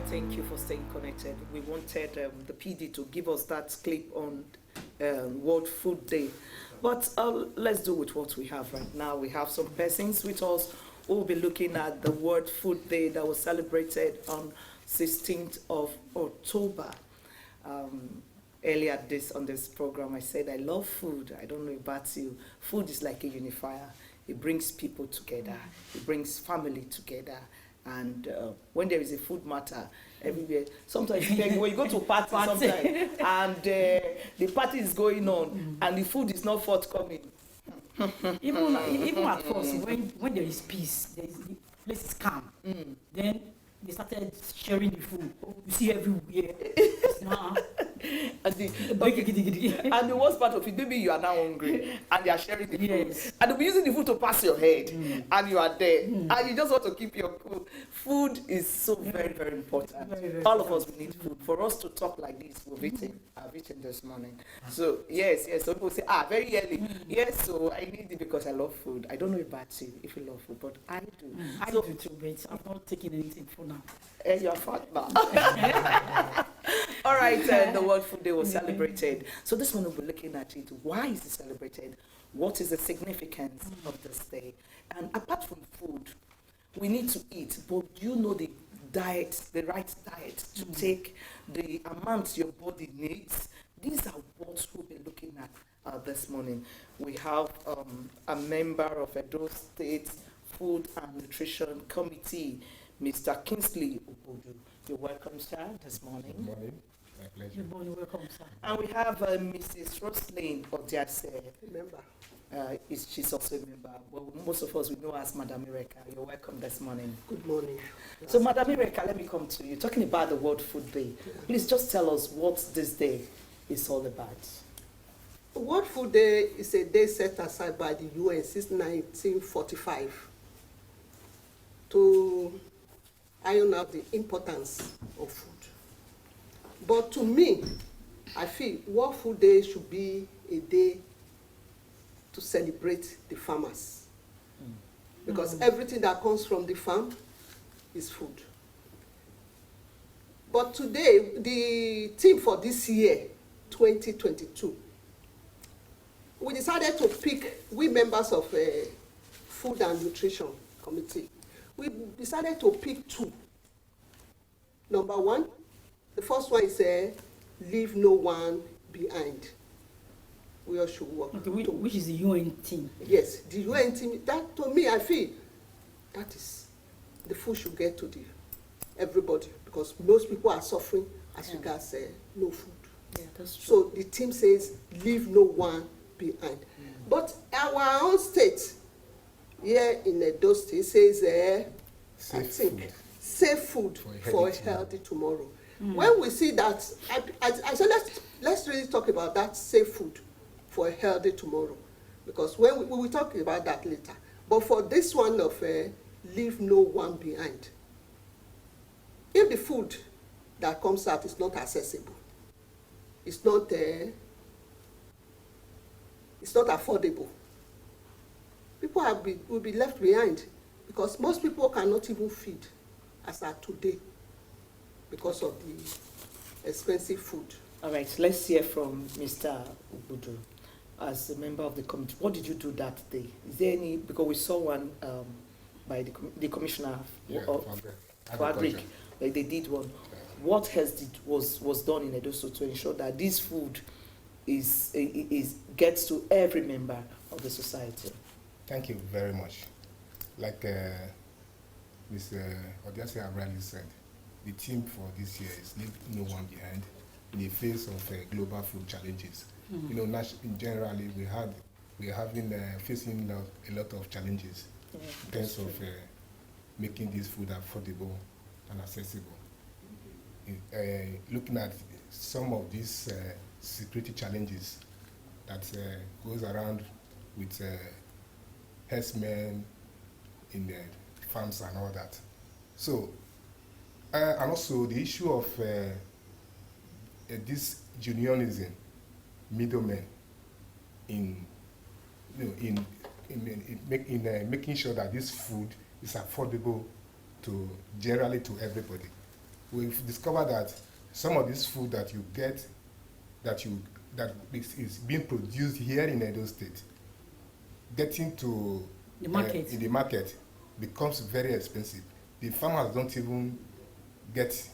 Thank you for staying connected. We wanted the PD to give us that clip on World Food Day. But let's do with what we have right now. We have some persons with us who will be looking at the World Food Day that was celebrated on 16th of October. Earlier on this program, I said I love food. I don't know about you. Food is like a unifier. It brings people together. It brings family together. And when there is a food matter everywhere, sometimes when you go to a party sometimes, and the party is going on, and the food is not forthcoming. even at first, when there is peace, the place is calm. Then they started sharing the food. You see everywhere. And the worst part of it, maybe you are now hungry and they are sharing the food. And they'll be using the food to pass your head, and you are there. And you just want to keep your cool. Food is so very, very important. Very all of us need food. For us to talk like this, I've eaten this morning. So, yes. So people say, very early. Yes, so I need it because I love food. I don't know about you, if you love food, but I do. I do too, but I'm not taking anything for now. You're fat now. All right, the World Food Day was celebrated. So this one we'll be looking at it. Why is it celebrated? What is the significance of this day? And apart from food, we need to eat, but do you know the diet, the right diet to take, the amount your body needs? These are what we'll be looking at this morning. We have a member of Edo State Food and Nutrition Committee, Mr. Kingsley Obodu. You're welcome, sir, this morning. Good morning. My pleasure. Good morning, welcome, sir. And we have Mrs. Roslyn Odiase. Member. She's also a member. Well, most of us we know as Madam Ireka. You're welcome this morning. Good morning. So, Madam Ireka, let me come to you. Talking about the World Food Day, please just tell us what this day is all about. World Food Day is a day set aside by the UN since 1945 to iron out the importance of food. But to me, I feel World Food Day should be a day to celebrate the farmers. Because everything that comes from the farm is food. But today, the theme for this year, 2022, we decided to pick, we members of Food and Nutrition Committee, we decided to pick two. Number one, the first one is leave no one behind. We all should work. Okay, which is the UN team? Yes, the UN team. That to me, I feel that is the food should get to everybody, because most people are suffering as regards no food. Yeah, that's true. So the team says leave no one behind. But our own state here in Edo State says safe food for a healthy tomorrow. When we see that, I said let's really talk about that safe food for a healthy tomorrow, because when we will talk about that later. But for this one of leave no one behind, if the food that comes out is not accessible, it's not affordable, people will be left behind, because most people cannot even feed as at today because of the expensive food. All right, let's hear from Mr. Obodu. As a member of the committee, what did you do that day? Is there any, because we saw one by the commissioner for Agric, like they did one. What was done in Edo State to ensure that this food gets to every member of the society? Thank you very much. Like Ms. Odiase Abrali said, the theme for this year is leave no one behind in the face of global food challenges. You know, generally we are facing a lot of challenges in terms of making this food affordable and accessible. Looking at some of these security challenges that goes around with herdsmen in the farms and all that. So, and also the issue of this unionism, middlemen, in making sure that this food is affordable to everybody. we've discovered that some of this food that you get, that is being produced here in Edo State, getting to The market. in the market becomes very expensive. The farmers don't even get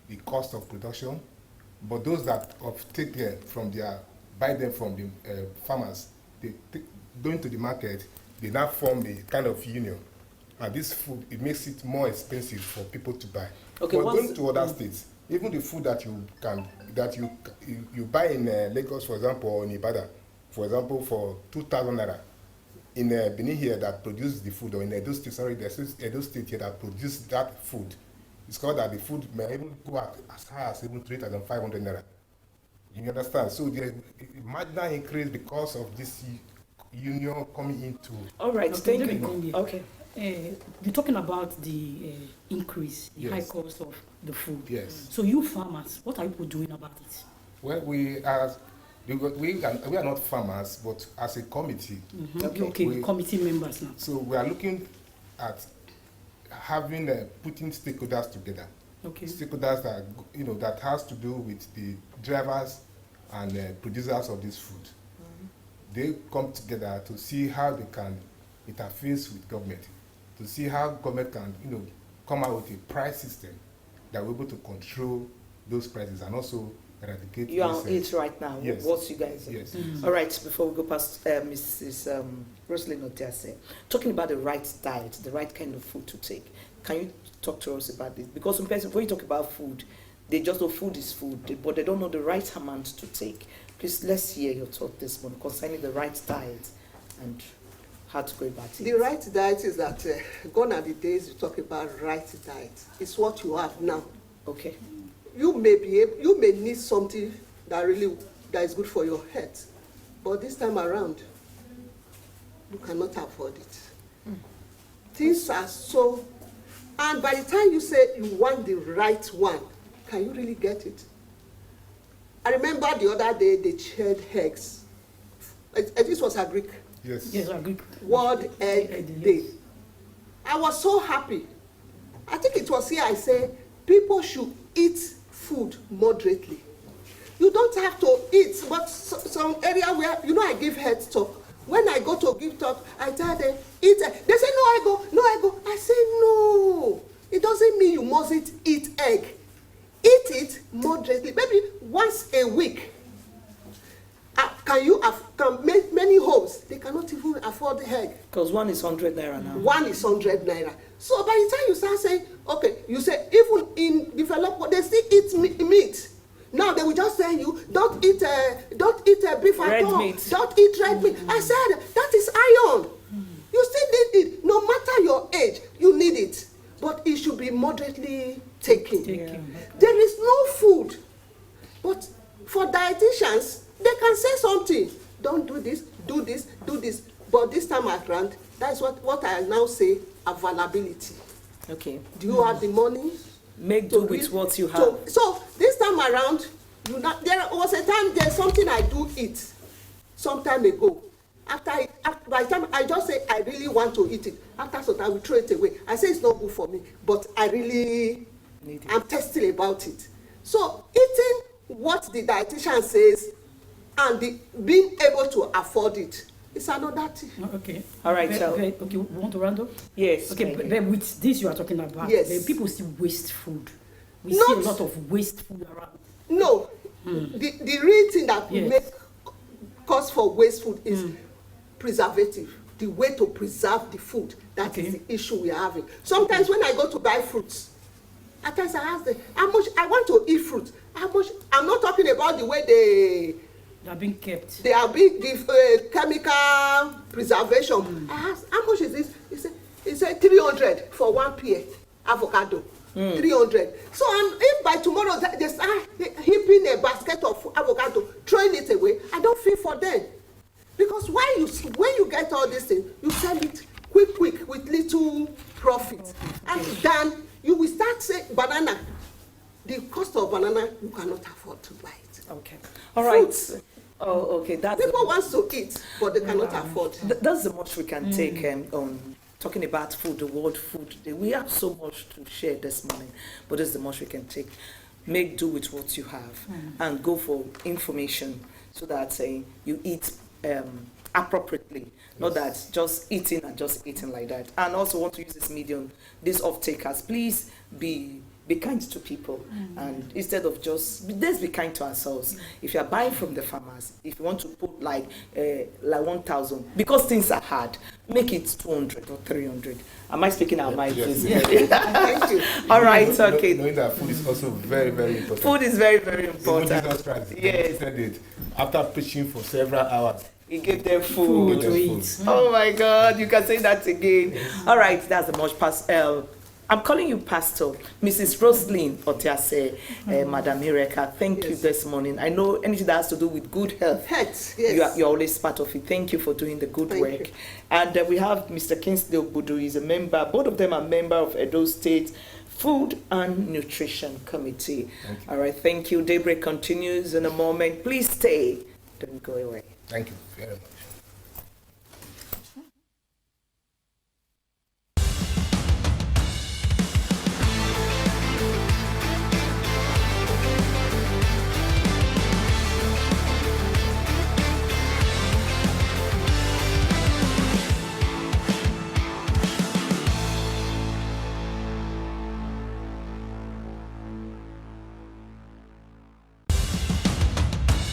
the cost of production, but those that buy them from the farmers, going to the market, they now form a kind of union, and this food, it makes it more expensive for people to buy. Okay, but going to other states, even the food that you buy in Lagos, for example, or in Ibadan, for example, for 2,000 naira, in Benin here that produces the food, or in Edo State, there's Edo State here that produces that food, it's called that the food may even go as high as even 3,500 naira. You understand? So the marginal increase because of this union coming into. All right, Okay, thank you. Okay. You're talking about the increase, the Yes. high cost of the food. Yes. So you farmers, what are you doing about it? Well, we are not farmers, but as a committee. Okay, committee members now. So we are looking at having putting stakeholders together. Okay. Stakeholders that has to do with the drivers and producers of this food. They come together to see how they can interface with government, to see how government can come out with a price system that will be able to control those prices and also eradicate. You are on it right now. Yes. What you guys are. Yes. All right, before we go past Mrs. Rosalyn Otiase, talking about the right diet, the right kind of food to take, can you talk to us about this? Because some people, when you talk about food, they just know food is food, but they don't know the right amount to take. Please, let's hear your thought this morning concerning the right diet and how to go about it. The right diet is that gone are the days you talk about right diet. It's what you have now. Okay. You may need something that is good for your health, but this time around, you cannot afford it. Things are so, and by the time you say you want the right one, can you really get it? I remember the other day they shared eggs. This was a Greek Yes. Yes, I agree. World Egg Day. I was so happy. I think it was here I say people should eat food moderately. You don't have to eat, but some area where, I give health talk. When I go to give talk, I tell them, eat egg. They say, no, I go. I say, no. It doesn't mean you mustn't eat egg. Eat it moderately, maybe once a week. Many homes, they cannot even afford the egg. Because one is 100 naira now. One is 100 naira. So by the time you start saying, okay, you say even in developed world, they still eat meat. Now they will just tell you, don't eat beef at all. Meat. Don't eat red meat. I said, that is iron. You still need it. No matter your age, you need it. But it should be moderately taken. There is no food. But for dietitians, they can say something. Don't do this, do this, do this. But this time around, that's what I now say, availability. Okay. Do you have the money? Make do with what you have. So this time around, there was a time, there's something I do eat some time ago. By the time I just say I really want to eat it, after some time I will throw it away. I say it's not good for me, but I really I'm testing about it. So eating what the dietitian says and being able to afford it is another thing. Okay. All right. So okay, we want to round up? Yes. Okay, but with this you are talking about, Yes. people still waste food. We Not- see a lot of waste food around. No, the real thing that will Yes. make cause for waste food is preservative. The way to preserve the food, that is the issue we are having. Sometimes when I go to buy fruits, at times I ask them, how much I want to eat fruit. How much? I'm not talking about the way They are being kept. they are being the chemical preservation. I ask, how much is this? He said 300 for one pear avocado. 300. So if by tomorrow they start heaping a basket of avocado, throwing it away, I don't feel for them. Because when you get all these things, you sell it quick with little profit. And then you will start saying banana. The cost of banana, you cannot afford to buy it. Okay. All right. Fruits. Oh, okay. That's People want to eat, but they cannot afford. That's the much we can take on talking about food, the World Food Day. We have so much to share this morning, but this is the most we can take. Make do with what you have and go for information so that you eat appropriately, not that just eating like that. And also want to use this medium, these off-takers, please be kind to people, and instead of let's be kind to ourselves. If you are buying from the farmers, if you want to put like 1,000, because things are hard, make it 200 or 300. Am I speaking out my Yes. Thank you. All right, okay. Knowing that food is also very, very important. Food is very, very Even important. Jesus Christ, Yes. said it after preaching for several hours. He gave them food Give to them eat. food. Oh my God, you can say that again. All right, that's the much past. I'm calling you Pastor, Mrs. Roslyn Otiase, Madam Mireka. Thank you this morning. I know anything that has to do with good health. Health, yes. You're always part of it. Thank you for doing the good Thank work. you. And we have Mr. Kingsley Obudu. He's a member. Both of them are member of Edo State Food and Nutrition Committee. All right, thank you. Daybreak continues in a moment. Please stay. Don't go away. Thank you very much.